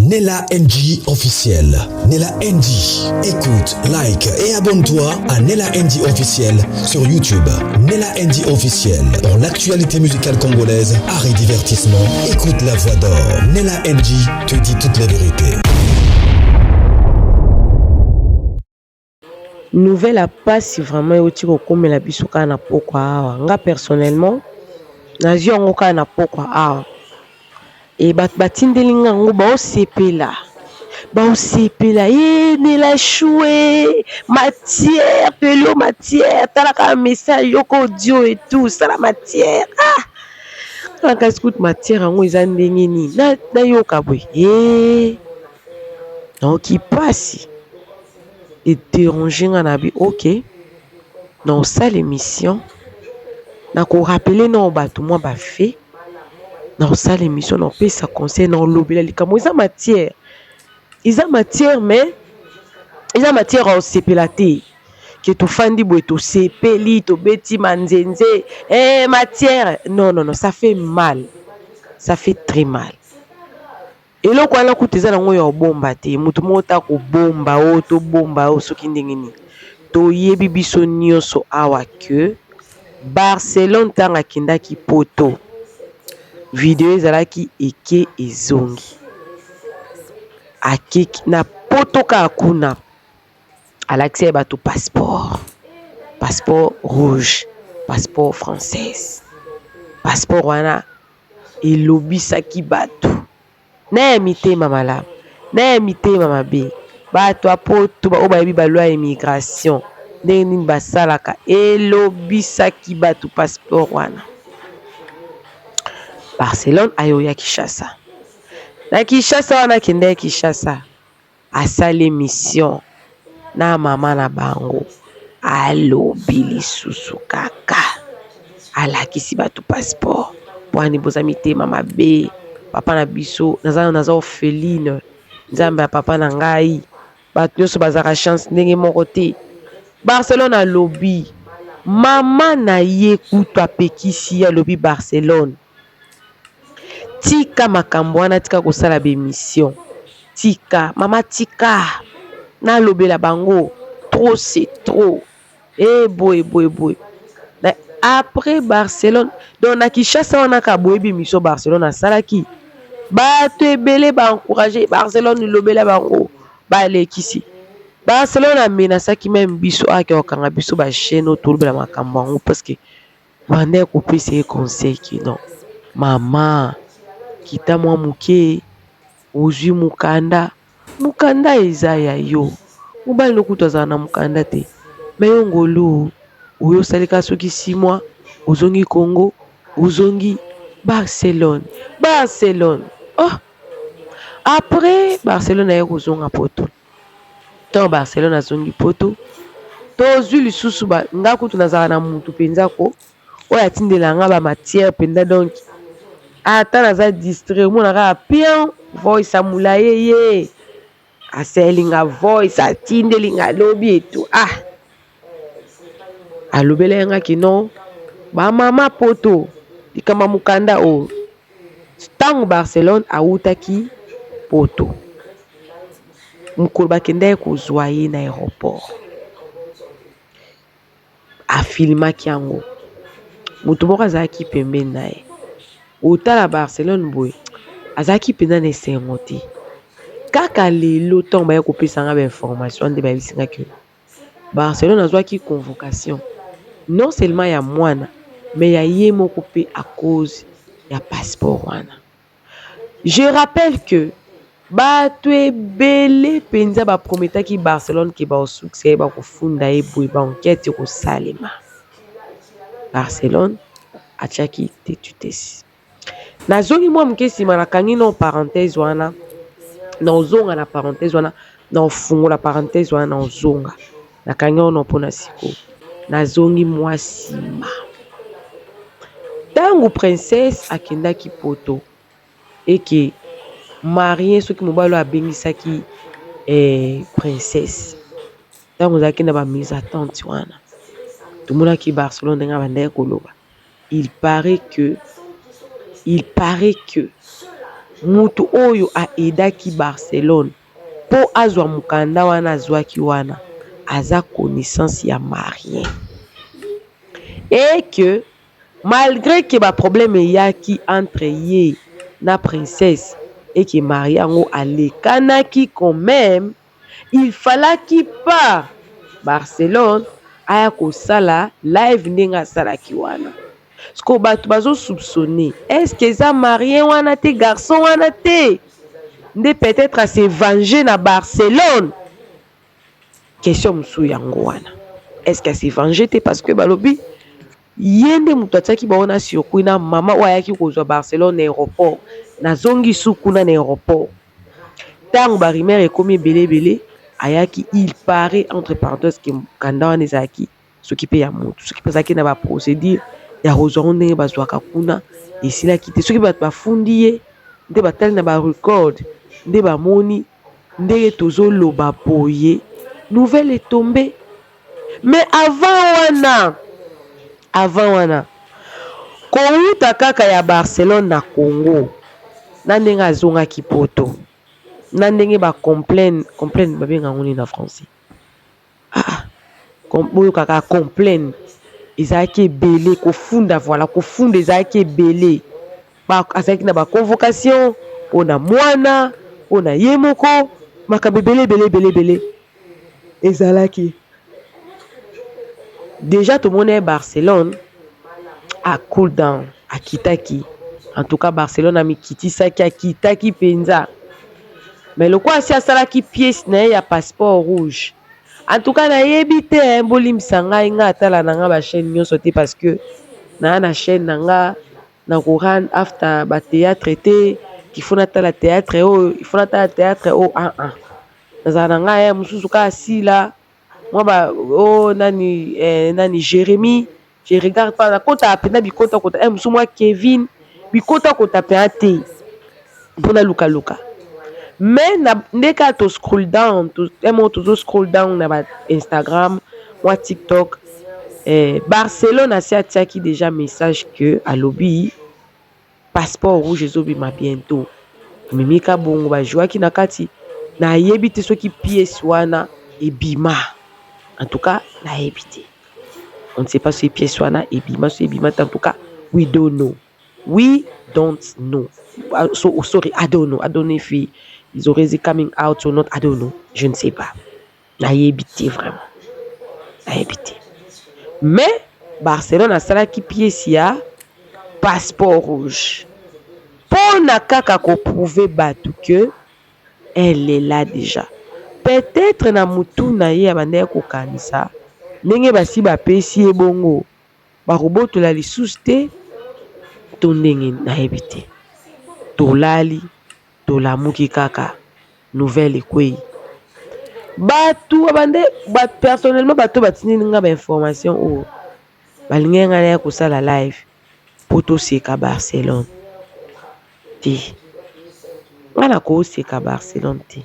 Nella NG officiel. Nella NG. Écoute, like et abonne-toi à Nella NG officiel sur YouTube. Nella NG officiel. Pour l'actualité musicale congolaise, art et divertissement, écoute la voix d'or. Nella NG te dit toute la vérité. Nouvelle à pas si vraiment yoti comme la bisuka na pokwa. Nga personnellement, nazi ongoka na pokwa a. Et batindelinga ngo ba osepela. Ba osepela Nella choué matière pelio matière talaka message yoko audio et tout ça la matière. Quand on écoute matière ngo ezandenge ni na yoka boy. Donc il passe et déranger nga na bi OK. Dans ça l'émission na ko rappeler non bato moi ba fait. Dans ça l'émission on peut ça conseil dans lobela likamo isa matière mais isa matière au sepelate que tu fandi boy to sepeli to beti manzenze matière non ça fait mal, ça fait très mal. Et là quoi na kuteza na ngoyo bomba te mutu mota ko bomba o to bomba o soki ndenge ni to yebi biso nyonso awa que Barcelone tanga kindaki poto video ezalaki eke ezongi akiki na poto ka kuna alakisi bato passeport rouge, passeport française, passeport wana elobisaki bato na mitema malamu na mitema mabe bato apoto ba obayebi balwa immigration ndenge nini basalaka elobisaki bato passeport wana. Barcelone ayoya Kinshasa. Na Kinshasa wana kende Kinshasa asali mission na mama na bango alobi lisusu kaka alakisi bato passeport pwani boza mitema mabe papa na biso naza orpheline nzambe ya papa na ngai bato nyonso bazaka chance ndenge moko te. Barcelone alobi mama na ye kutu apekisi alobi Barcelone tika makambo wana tika kosala bemission tika mama tika na lobela bango trop c'est trop boy na après Barcelone donc na Kinshasa wana ka boyebi mission Barcelone asalaki bato ebele ba encourager Barcelone lobela bango balekisi Barcelone amenasaki même biso ake okanga biso ba chaîne otolobela makambo bango parce que bande kopesa conseil ki non mama kita mwa muke ozwi mukanda eza ya yo mobali lokutu azala na mukanda te me yo ngolu oyo osalika soki 6 mois ozongi Congo ozongi Barcelone après Barcelone aye kozonga poto to Barcelone azongi poto tozwi lisusu nga kutu nazala na mutu penza ko oyo atindela nga ba matière penza donc ata naza distrait monaka pian voice amula ye aselinga voice atindelinga lobi etu alobela yanga kino ba mama poto likama mukanda o tango Barcelone autaki poto mukolo bakende kozwa ye na aéroport afilmaki yango mutu moko azalaki pembeni na ye otala Barcelone boy azaki pena na esengo te kaka lelo ntango baye kopesa nga bainformation nde bayebisinga ke Barcelone azwaki convocation non seulement ya mwana mais ya ye moko mpe à cause ya passeport wana. Je rappelle que bato ebele penza baprometaki Barcelone ke baosukisa ye bakofunda ye boye baenquête ekosalema Barcelone atiaki tetutesi. Nazongi mwa mke nsima nakangi na parenthèse wana naozonga na parenthèse wana naofungola parenthèse wana naozonga nakangi wana mpona siko nazongi mwa nsima ntango princesse akendaki poto eke marien soki mobali abengisaki princesse ntango ozalaki na bamise attente wana tomonaki Barcelone ndenge bandaki koloba il paraît que mutu oyo aidaki Barcelone po azwa mukanda wana azwaki wana aza connaissance ya marien et que malgré que ba problème yaki entre ye na princesse et que mariango alekanaki quand même il fallaki pas Barcelone aya kosala live ndenge asalaki wana siko bato bazo soupçonner est-ce que eza marien wana te garçon wana te nde peut-être a se venger na Barcelone question mosusu yango wana est-ce que a se venger te parce que balobi ye nde moto atiaki bango na surpris na mama oyo ayaki kozwa Barcelone na aéroport nazongi su kuna na aéroport ntango barimer ekomi ebele ayaki il paraît entre parenthèses ke mokanda wana ezalaki soki mpe ya motu soki mpe ezalaki na baprocédure ya kozwa ngo ndenge bazwaka kuna esilaki te soki bato bafundi ye nde batali na barecord nde bamoni ndenge tozoloba boye nouvelle etombe mais avant wana kouta kaka ya Barcelone na Congo na ndenge azongaki poto na ndenge bacomplaine babenga ngo nini na français oyo kaka complaine ezalaki ebele kofunda voilà kofunda ezalaki ebele azalaki na baconvocation mpona mwana mpona ye moko makambo ebele ezalaki déjà tomoni Barcelone a cool down akitaki en tout cas Barcelone amikitisaki akitaki penza mais le quoi si asalaki pièce na ye ya passeport rouge en tout cas nayebi te bolimisa ngai nga atala na nga bachaîne nyonso te parce que na chaîne na nga na koran after bathéâtre te kifo natala théâtre oyo ifo natala théâtre oyo nazala na ngai mosusu ka asila mwa nani Jérémy je regarde pas nakota apena bikota kota mosusu mwa Kevin bikota kota pena te mpona lukaluka mais nde kaka to scroll down tozo scroll down na ba Instagram mwa TikTok Barcelone asi atiaki déjà message que alobi passeport rouge ezobima bientôt mimika bongo bajwaki na kati nayebi te soki pièce wana ebima en tout cas nayebi te on ne sait pas si pièce wana ebima so ebima en tout cas we don't know so sorry I don't know if ils auraient dit coming out or not I don't know je ne sais pas nayebi te vraiment nayebi te mais Barcelone asalaki pièce ya passeport rouge mpona kaka koprouver bato que elle est là déjà peut-être na mutu na ye abandaki kokanisa ndenge basi bapesi ye bongo bakobotola lisusu te to ndenge nayebi te tolali tolamuki kaka nouvelle ekwei bato abande personnellement bato batindeli nga bainformation oyo balingi nga na ya kosala live po toseka Barcelone te nga na koseka Barcelone te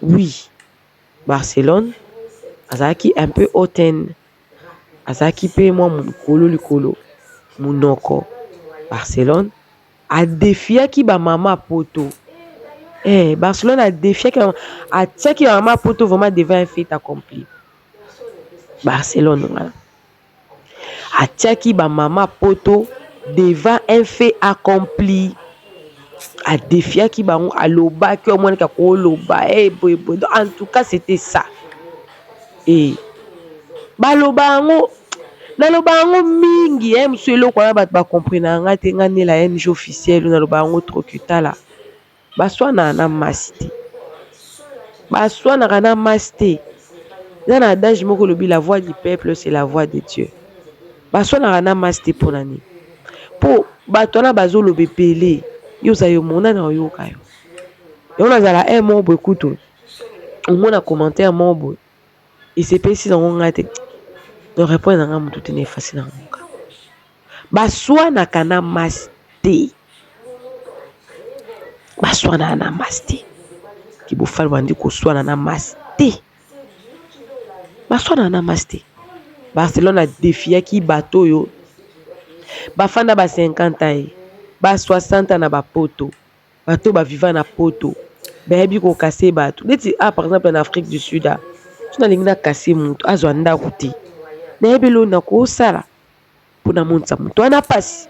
oui Barcelone azalaki un peu hautaine azalaki mpe mwa likolo munoko Barcelone adefiaki bamama poto Barcelone adefiaki atiaki bamama poto vraiment devant un fait accompli Barcelone ngana atiaki bamama poto devant un fait accompli adefiaki bango alobaki omonaka koloba boyeboye en tout cas c'était ça baloba yango naloba yango mingi mosu eloko wana bato bakompris na nga te nga nela NG officiel naloba yango trokutala baswanaka na masi te baswanaka na masi te eza na adage moko olobi la voix du peuple c'est la voix de Dieu baswanaka na masi te mpona nini mpo bato wana bazoloba ebele yo oza yo monana oyoka yo yango nazala moko boye kutu omona commentaire moko boye esepesi nango nga te no répondre nanga motu te na efasi na ngoka baswanaka na masi te baswanaka na masi te kibofali bandi koswana na masi te baswanaka na masi te Barcelone adefiaki bato oyo bafanda ba 50 ans ba 60 ans na bapoto bato baviva na poto bayebi kokase bato neti par exemple en Afrique du Sud so nalingi nakase moto azwa ndako te nayebi eloko nakosala mpona monisa moto wana mpasi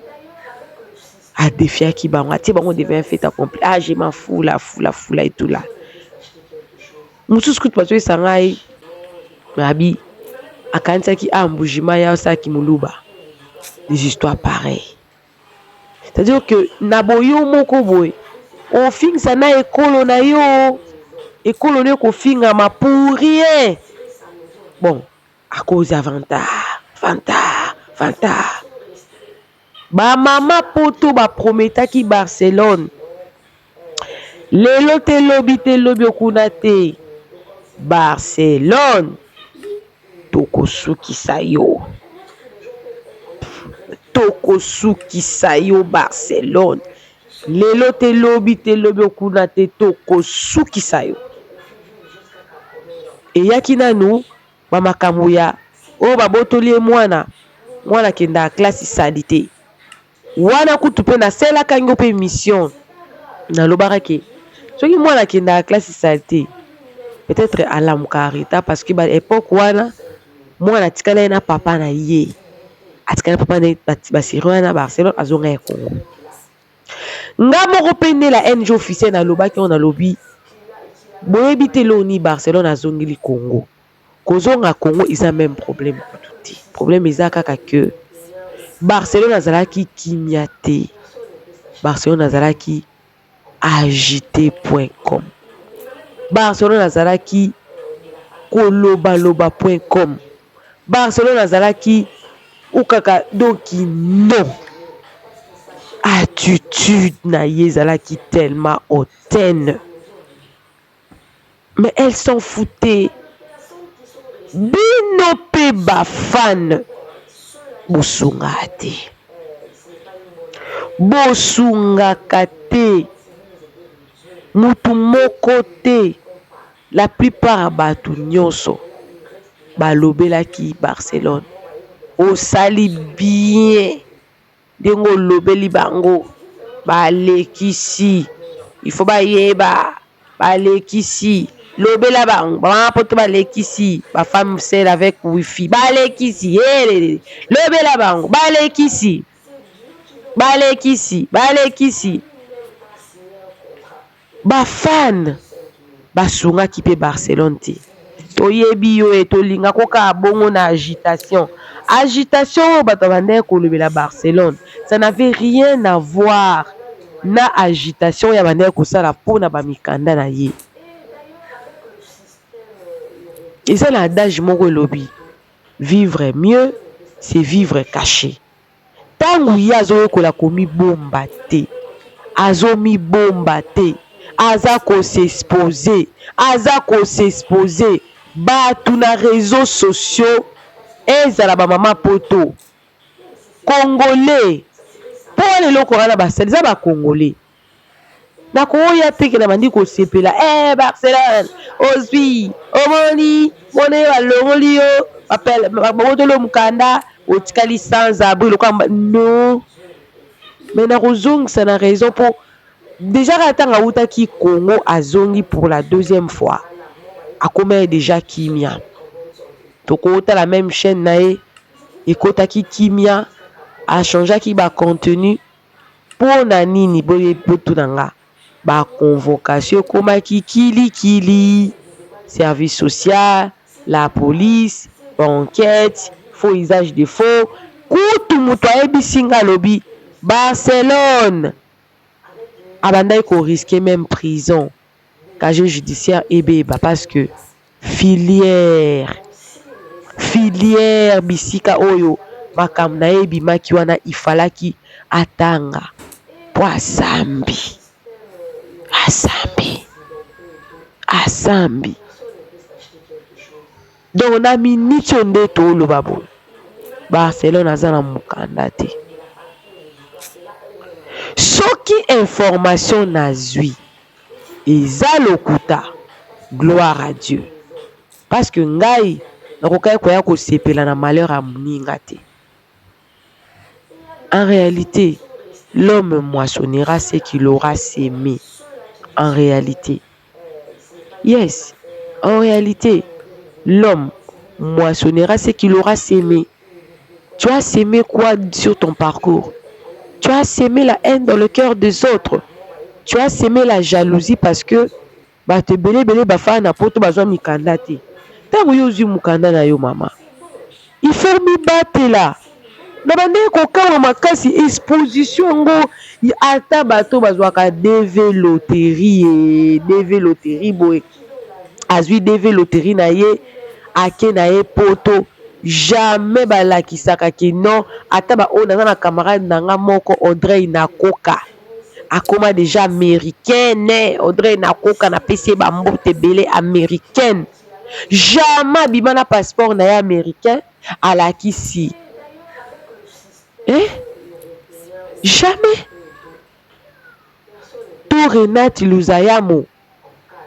adefiaki bango atie bango devient fait accompli je m'en fous la et tout là mosusu kutu bazoyesa ngai abi akanisaki mbujima ya osaki moluba des histoires pareilles. C'est-à-dire que na boyo moko boy ofingisa na ekolo na yo ekolo ne kofinga ma pour rien bon à cause vanta ba mama poto ba prometaki Barcelone lelo te lobi okuna te Barcelone tokosukisa yo Barcelone lelo te lobi okuna te tokosukisa yo eyaki nanu bamakambo ya oyo babotoli ye mwana kenda classe isali te wana kutu mpe naselaka ngo mpe mission nalobaka ke soki mwana kenda classe isali te peut-être alamuka reta parce que ba époque wana mwana atikala ye na papa na ye atikala papa na basiri wana Barcelone azonga ya Congo nga moko mpe nde la NG officiel nalobaki oyo nalobi boyebi te loni Barcelone azongeli Congo kozonga Congo eza même problème kutu te problème eza kaka ke Barcelone azalaki kimia te Barcelone azalaki agité.com Barcelone azalaki kolobaloba.com Barcelone azalaki okaka donc non attitude na ye ezalaki tellement hautaine mais elle s'en foutait bino pe bafan bosungaka te mutu moko te la plupart bato nyonso balobelaki Barcelone osali bien ndengo lobeli bango balekisi il faut bayeba balekisi lobela bango bamama poto balekisi bafemme seule avec wifi balekisi lobela bango balekisi bafan basungaki mpe Barcelone te toyebi yo tolinga koka bongo na agitation oyo bato bandeki kolobela Barcelone ça n'avait rien à voir na agitation ya bandeki kosala mpona bamikanda na ye eza na adage moko elobi vivre mieux c'est vivre caché ntango ye azoyekola komibomba te aza kosexpose bato na réseaux sociaux ezala bamama poto congolais mpo leloko wana basali eza bacongolais nakoya peke na bandi kosepela Barcelone ozwi omoni mone balongoli yo babotoli mokanda otikali sans abri lokamba non mais nakozongisa na raison mpo déjà katanga autaki Congo azongi pour la deuxième fois akomaya déjà kimia tokota la même chaîne na ye ekotaki kimia achangeaki bacontenu mpo na nini botunanga baconvocation ekomaki kilikili service social la police enquête faux usage de faux kutu moto ayebisi nga alobi Barcelone abandaki koriske même prison casier judiciaire ebeba parce que filière bisika oyo makambo na ye ebimaki wana ifalaki atanga po asambi donc na miniti oyo nde tooloba boye Barcelone aza na mokanda te soki information nazwi eza lokuta gloire à Dieu parce que ngai nakokaki koya kosepela na malheur ya moninga te en réalité l'homme moissonnera ce qu'il aura sémé. En réalité, yes, en réalité, l'homme moissonnera ce qu'il aura sémé. Tu as sémé quoi sur ton parcours? Tu as sémé la haine dans le cœur des autres. Tu as sémé la jalousie parce que te belé bafa na poto bazwa mikanda te. Tango yo ozwi mukanda na yo mama, il faut mibatela na bande kokawa makasi exposition ngo ata bato bazwaka DV loterie boye azwi DV loterie na ye ake na ye poto jamais balakisaka ke non ata oyo naza na camarade nanga moko Audrey Nakoka akoma déjà américaine. Audrey Nakoka na pesi bambote belé américaine, jamais bima na passeport na ye américain alakisi jamais. To Renate Luzayamo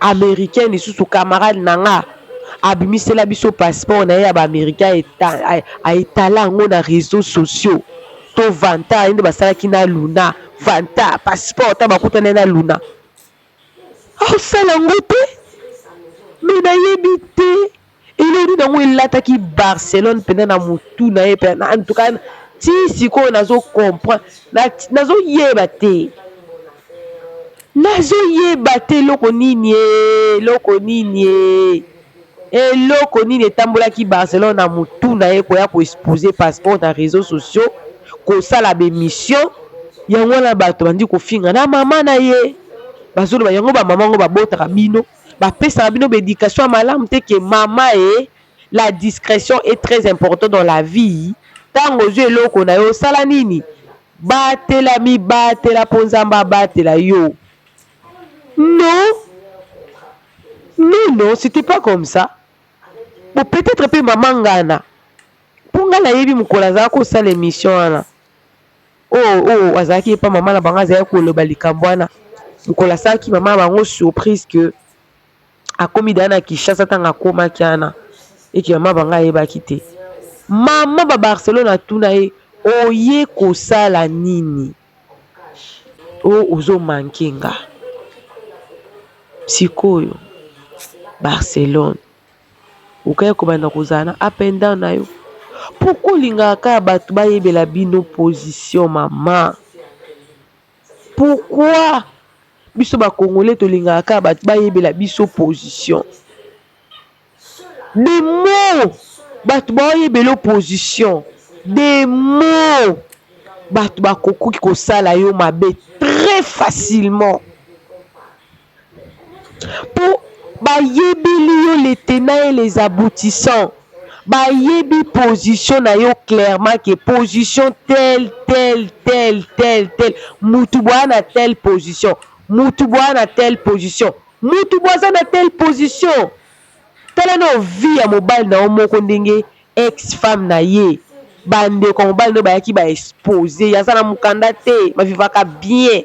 américaine isusu camarade nanga abimisela biso passeport na ye ya ba-américain aetala yango na réseaux sociaux. To vanta inde basalaki na Luna vanta passeport ta bakutana na Luna osala yango te me nayebi te eloni nango elataki Barcelone mpena na motu na ye mpena. En tout cas ti sikoyo nazo-comprendre nazoyeba te eloko nini etambolaki Barcelone na motu na ye koya koexpose passeport na réseaux sociaux kosala bémission yango wana bato bandi kofinga na mama na ye bazoloba yango bamama ngo babotaka bino bapesaka bino bédication ya malamu te ke mama la discrétion est très importante dans la vie. Tango ozwi eloko na yo osala nini batela mpo nzambe abatela yo. Non, c'était pas comme ça. Bon, peut-être pe maman ngana mpo nga nayebi mokolo azalaki kosala émission wana azalaki epa mama na bango azalaki koloba likambo wana mokolo asalaki mama na bango surprise ke akomi daya na Kinshasa ntango akomaki wana eke mama bango ayebaki te. Mama ba Barcelone atuna ye oye kosala nini ozomanke nga sikoyo Barcelone okaya kobanda kozala na up and down na yo. Pourquoi olingaka bato bayebela bino position mama? Pourquoi biso bakongolais tolingaka bato bayebela biso position? Des mots bato bayebela position, des mots bato bakokoki kosala yo mabe très facilement pour bayebeli yo les tenants et les aboutissants. Bayebi position na yo clairement que position telle mutu bwa na telle position, mutu bwa na telle position, mutu bwa na telle position. Tala no vie ya mobile na omoko ndenge ex femme na ye bande ko mobile no bayaki ba exposer ya sana mukanda te bavivaka bien.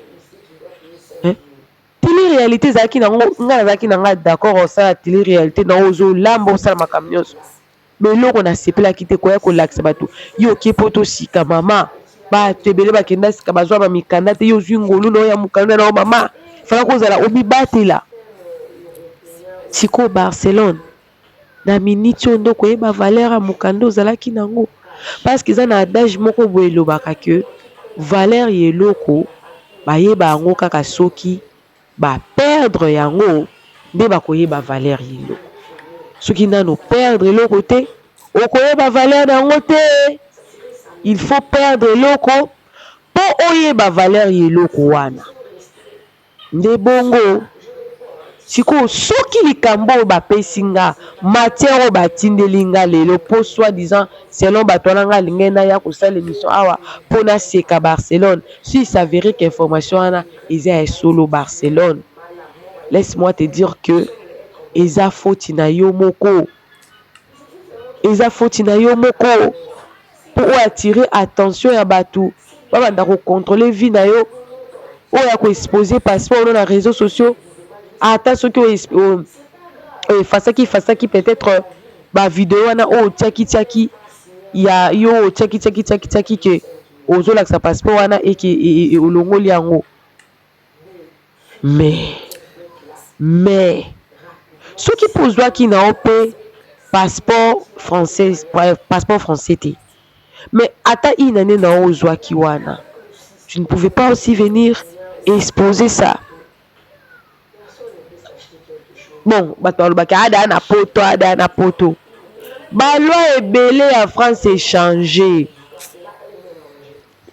Télé réalité zaki na nga zaki na nga d'accord ça télé réalité na ozo lambo sala makamnyoso. Mais loko na sepela kite koya ko laksa bato yo kepoto sika mama ba tebele ba kenda sika bazwa ba mikanda te yo zwingolu no ya mukanda na mama fala ko zala obi batela siko Barcelone na miniti ondo koyeba valeur ya mukanda ozalaki nango parce que za na adage moko boye lobaka ke valeur ye loko bayeba yango kaka soki ba perdre yango nde bakoyeba valeur ye loko. Soki nano perdre loko te okoyeba valeur yango te. Il faut perdre loko po oyeba valeur ye loko wana nde bongo siko soki likambo bapesi nga matière oyo batindeli nga lelo po soi-disant selon bato wana nga alingai naya kosala émission awa mpo naseka Barcelone si il s'avérait qu'information wana eza ya solo Barcelone, laisse-moi te dire que eza foti na yo moko po attirer attention ya bato babanda kocontrôler vie na yo oyo ya koexposer passeport na réseaux sociaux ata soki efasaki peut-être bavideo wana oyo otiaki ya yo otiaki ke ozolakisa passeport wana eke olongoli yango. Mais soki mpo ozwaki na yo mpe passeport français te, mais ata une année na yo ozwaki wana, tu ne pouvais pas aussi venir exposer ça. Bon, bato balobaki ada na poto. Ba loi ebele ya France échangé.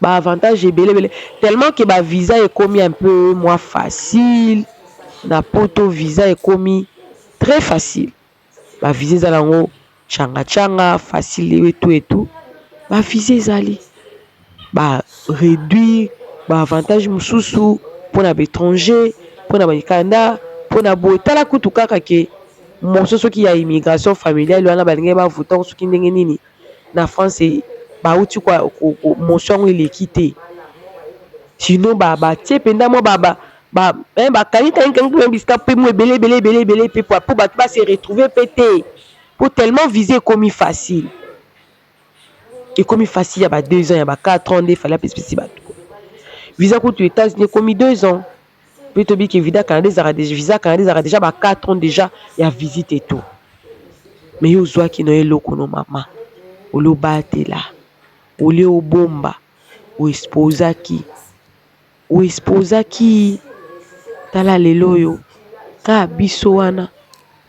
Ba avantage ebele tellement que ba visa est commis un peu moins facile. Na poto visa est commis très facile. Ba visa zalango changa facile et tout. Ba visa zali ba réduire ba avantage mususu pour na étranger, pour na Kanda, pour na botala kutu kaka ke moso soki ya immigration familiale wana balingi ba votant soki ndenge nini na France ba uti kwa motion eleki te. Sinon ba tie penda mo ba kanita nkangu bisika pe mo belé pe pour ba se retrouver pété. Pour tellement viser comme facile. Et comme facile il y a 2 ans, il y a 4 ans, il fallait spécifier ba. Visa coûte aux États-Unis comme 2 ans. Puis tu dis que visa canadien a déjà 4 ans déjà il y a visite et tout. Mais yo zwa ki no eloko no mama. Olo batela. Ole obomba. O exposaki. Tala lelo yo. Ka biso wana.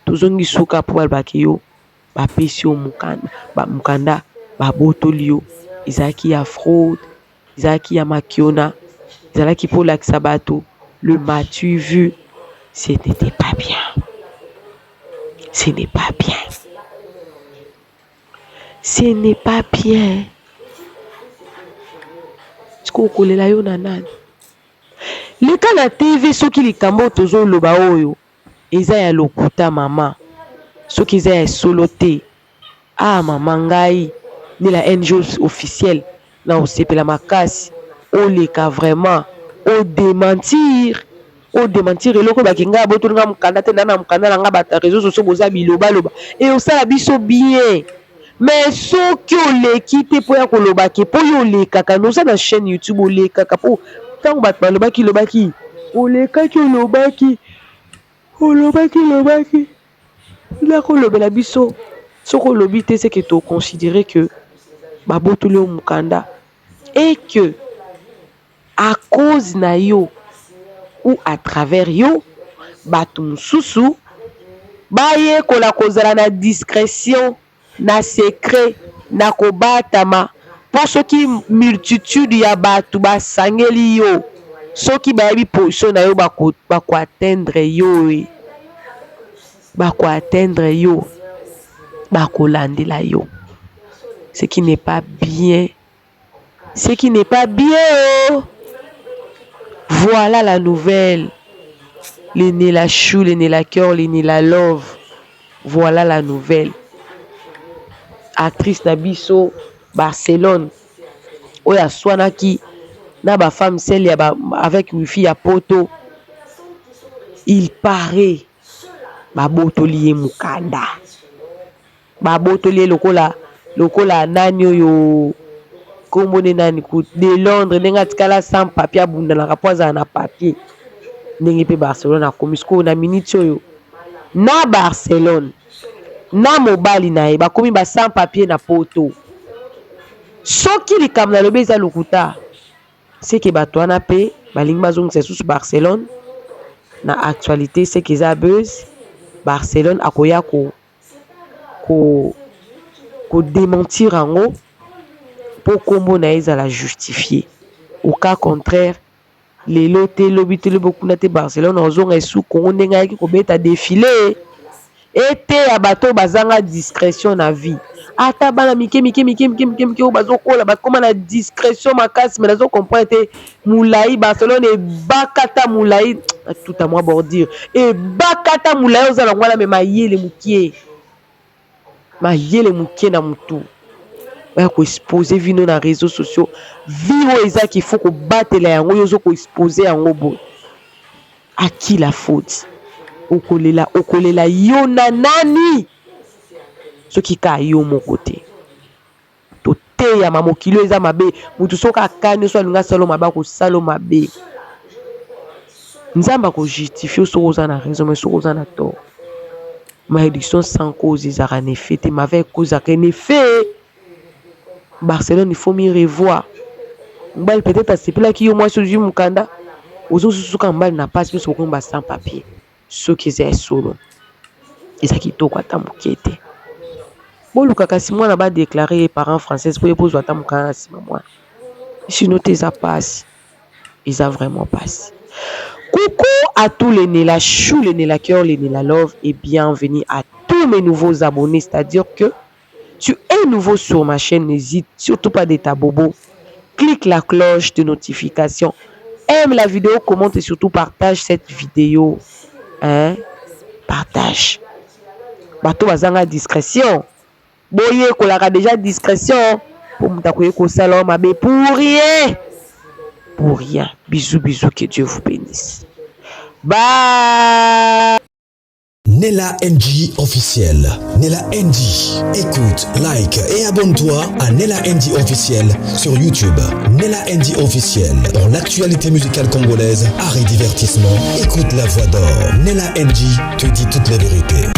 Tozongi suka po balbaki yo. Ba pesi yo mukanda. Ba botoli yo. Izaki ya fraude. Izaki ya makiona. Izaki po lakisa bato. Le m'as-tu vu? Ce n'était pas bien. Ce n'est pas bien. Ce n'est pas bien. Kokolela yo na nani? Leka na TV soki likambo tozo loba oyo. Eza ya lokuta mama. Soki eza ya solo te. Ah mama ngai. Ni la NGO officielle. Na osepela makasi. O leka vraiment. O démentir eloko bakinga botonga mukanda te na mukanda nga bata réseaux sociaux boza biloba et osala biso bien. Mais soki oleki te po ya koloba ke po yo lekaka noza na chaîne YouTube olekaka po tango bato balobaki olekaki la kolobela biso soko olobi te c'est que to considérer que babotuli o mukanda et que à cause na yo ou à travers yo bato mususu baye kola kozala na discrétion na secret na kobatama pour soki multitude ya bato basangeli yo soki bayebi position na yo bako atteindre yo bakolandela yo, ce qui n'est pas bien. Oh. Voilà la nouvelle. L'aîné la chou, l'aîné la cœur, l'aîné la love. Voilà la nouvelle. Actrice Nabiso, Barcelone. Oya Swanaki, na ba femme celle avec wifi à poto. Il paraît. Babotoliye mukanda. Babotoliye lokola nani yo. Kombone nani ku de Londres nenga tikala sans papier abunda na rapoza na papier ndenge pe Barcelone akomisko na minute oyo na Barcelone na mobali na ye bakomi ba sans papier na poto soki likamna lobe eza lokuta c'est que bato wana pe balingi bazongisa susu Barcelone na actualité c'est que za buzz Barcelone akoya ko démentir ango pour kombo na ezala justifier. Au cas contraire, les lotés lobitele beaucoup na te Barcelone ozonga esu Congo ndenga yaki ko beta défilé ete ya bato bazanga discrétion na vie. Ata bana mike o bazokola bakoma na discrétion makasi mais nazo comprendre te Moulay Barcelone e bakata Moulay tout à moi bordir et bakata Moulay ozala ngwana me mayele mukie na mutu. Il faut exposer vino na réseaux sociaux viro eza qu'il faut ko batela yango yozo ko exposer yango bo à qui la faute okolela yo na nani ce qui ka yo mon côté to te ya mamokilo eza mabe mutu soki akani so alingi asala mabe akosala mabe nzambe akojustifie soki oza na raison mais soki oza na tort malédiction sans cause ezalaka na effet te mauvais cause ezalaka na effet. Barcelone il faut mieux revoir mbali peut-être asepelaki yo mwasi ozwi mokanda ozosusuka mbali na pasi mpe sokomi sans papier soki eza ya solo eza kitoko ata moke te boluka kasi mwana badeklare ye parent française mpo ye pozwa ata mokanda na nsima mwana sino te eza pasi eza vraiment pasi. Coucou à tous les Nela Chou, les Nela Cœur, les Nela Love et bienvenue à tous mes nouveaux abonnés. C'est-à-dire que tu es nouveau sur ma chaîne, n'hésite surtout pas d'être à bobo. Clique la cloche de notification, aime la vidéo, commente et surtout partage cette vidéo. Hein? Partage. Bato bazanga discrétion. Boye kolaka déjà discrétion. Pour m'takoye ko salon mabe pour rien. Pour rien. Bisous, bisous, que Dieu vous bénisse. Bye. Nela NG officiel. Nela NG. Écoute, like et abonne-toi à Nela NG officiel sur YouTube. Nela NG officiel. Pour l'actualité musicale congolaise, art et divertissement, écoute la voix d'or. Nela NG te dit toutes les vérités.